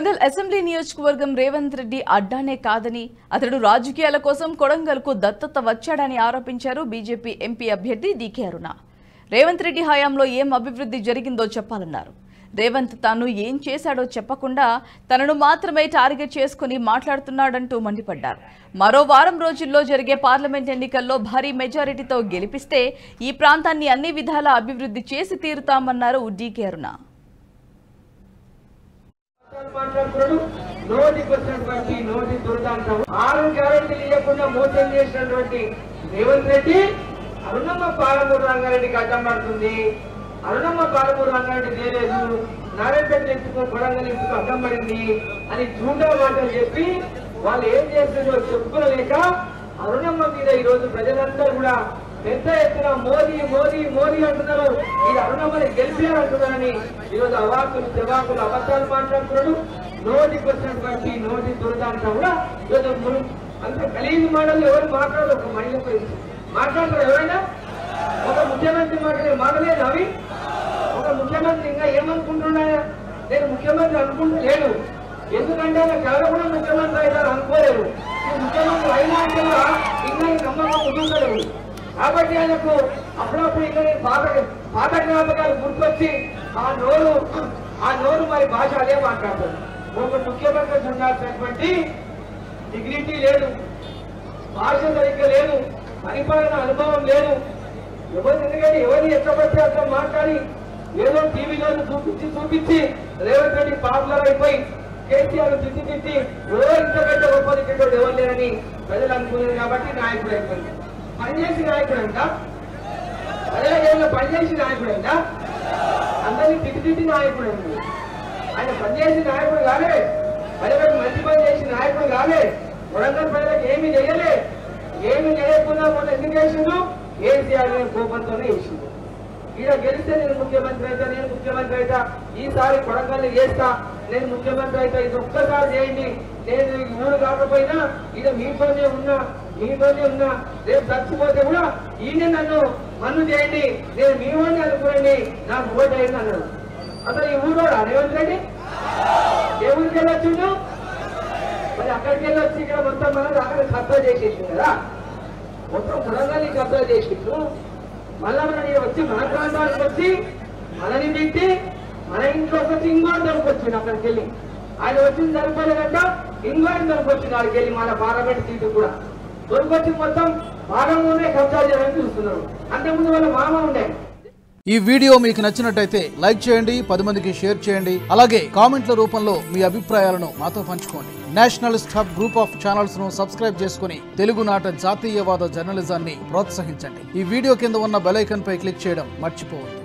Kodangal assembly నియోజకవర్గం రేవంత్ రెడ్డి అడ్డానే కాదని అతడు రాజకీయాల కోసం కొడంగల్కు దత్తత వచ్చాడని ఆరోపించారు బీజేపీ ఎంపీ అభ్యర్థి డీకే అరుణ. రేవంత్ రెడ్డి హయాంలో ఏం అభివృద్ధి జరిగిందో చెప్పాలన్నారు. రేవంత్ తాను ఏం చేశాడో చెప్పకుండా తనను మాత్రమే టార్గెట్ చేసుకుని మాట్లాడుతున్నాడంటూ మండిపడ్డారు. మరో వారం రోజుల్లో జరిగే పార్లమెంట్ ఎన్నికల్లో భారీ మెజారిటీతో గెలిపిస్తే ఈ ప్రాంతాన్ని అన్ని విధాలా అభివృద్ధి చేసి తీరుతామన్నారు డీకే అరుణ. మోసం చేసినటువంటి రేవంత్ రెడ్డి అరుణమ్మ పాలమూరు రంగారెడ్డికి అడ్డం పడుతుంది. అరుణమ్మ పాలమూరు రంగారెడ్డి చేయలేదు, నారాయణపేట ఎంచుకో కొడంగల్ ఎంచుకో అడ్డం పడింది అని జూండా మాటలు చెప్పి వాళ్ళు ఏం చేస్తుందో చెప్పుకోలేక అరుణమ్మ మీద ఈ రోజు ప్రజలందరూ కూడా పెద్ద ఎత్తున మోదీ మోదీ మోదీ అంటున్నారు. ఇది అరుణమ్మని గెలిపారంటున్నారని ఈరోజు అవాకులు చెవాకులు అబద్ధాలు మాట్లాడుతున్నాడు. నోటికి వచ్చినటువంటి నోటి దురదంతా కూడా ఈరోజు అంత ఖలీదు మాటలు ఎవరు మాట్లాడరు. ఒక మహిళ గురించి మాట్లాడతారు ఎవరైనా? ఒక ముఖ్యమంత్రి మాట్లాడలేదు అవి. ఒక ముఖ్యమంత్రి ఇంకా ఏమనుకుంటున్నాయా? నేను ముఖ్యమంత్రి అనుకుంటలేను, ఎందుకంటే నాకు ఎవరు కూడా ముఖ్యమంత్రి అవుతారు అనుకోలేరు. ముఖ్యమంత్రి అయినా అంటే కూడా ఇంకా నమ్మకం కుదురుతలేవు. కాబట్టి ఆయనకు అప్పుడప్పుడు ఇంకా పాత జ్ఞాపకాలు గుర్తొచ్చి ఆ నోరు మరి భాష అదే మాట్లాడతారు. ఒక ముఖ్యమంత్రి ఉండాల్సినటువంటి డిగ్నిటీ లేదు, భాష సరిగ్గా లేదు, పరిపాలన అనుభవం లేదు. ఎందుకంటే ఎవరిని ఎట్లా పడితే అట్లా మాట్లాడి ఏదో టీవీలో చూపించి రేవంత్ రెడ్డి పాపులర్ అయిపోయి కేసీఆర్ తిట్టి ఇంతకంటే గొప్పదిట్టోడు ఎవరు లేరని ప్రజలు అనుకున్నారు. కాబట్టి నాయకుడు అయిపోయింది. పనిచేసి నాయకుడు అంట, పదేళ్ళ పనిచేసి నాయకుడు అంట, అందరినీ తిట్టి నాయకుడు అండి. ఆయన పనిచేసి నాయకుడు కాలే, ప్రజలకు మంచి పని చేసిన నాయకుడు కాలే, కొడంగల్ ప్రజలకు ఏమీ చేయలే. ఏమి చేయకుండా మొన్న ఎందుకు వేసిండు? కేసీఆర్ కోపంతోనే వేసిండు. ఈడ గెలిస్తే నేను ముఖ్యమంత్రి అయితే, నేను ముఖ్యమంత్రి అయితే, ఈసారి కొడంగల్ని చేస్తా, నేను ముఖ్యమంత్రి అయితే, ఇది ఒక్కసారి చేయండి, నేను ఊరు కాకపోయినా ఇక మీతోనే ఉన్నా రేపు చచ్చిపోతే కూడా ఈయన నన్ను మన్ను చేయండి, నేను మీ వాడిని అనుకోండి, నాకు ఓటు అయింది అన్నాడు. అసలు ఈ ఊరు రేవంత్ రెడ్డి ఏ ఊరికి వెళ్ళొచ్చిండు? మరి అక్కడికి వెళ్ళొచ్చి ఇక్కడ మొత్తం మనం అక్కడ కబ్జా చేసేసింది కదా, మొత్తం కొడంగల్ని కబ్జా చేసిండు. మళ్ళా మన వచ్చి మన ప్రాంతానికి వచ్చి మనని తిట్టి మన ఇంట్లోకి వచ్చి ఇంకోటి దొరికొచ్చిండు. అక్కడికి వెళ్ళి ఆయన వచ్చింది సరిపోలేదంట, ఇంకోటి దొరికొచ్చింది. అక్కడికి వెళ్ళి మన పార్లమెంట్ సీటు కూడా దొరికొచ్చి మొత్తం భాగంలోనే కబ్జా చేయాలని చూస్తున్నారు. అంతకుముందు వాళ్ళ మామ ఉండే. ఈ వీడియో మీకు నచ్చినట్టయితే లైక్ చేయండి, 10 మందికి షేర్ చేయండి. అలాగే కామెంట్ల రూపంలో మీ అభిప్రాయాలను మాతో పంచుకోండి. Nationalist hub group of channels ను సబ్స్క్రైబ్ చేసుకుని తెలుగునాట జాతీయవాద జర్నలిజాన్ని ప్రోత్సహించండి. ఈ వీడియో కింద ఉన్న బెల్ ఐకాన్ పై క్లిక్ చేయడం మర్చిపోవద్దు.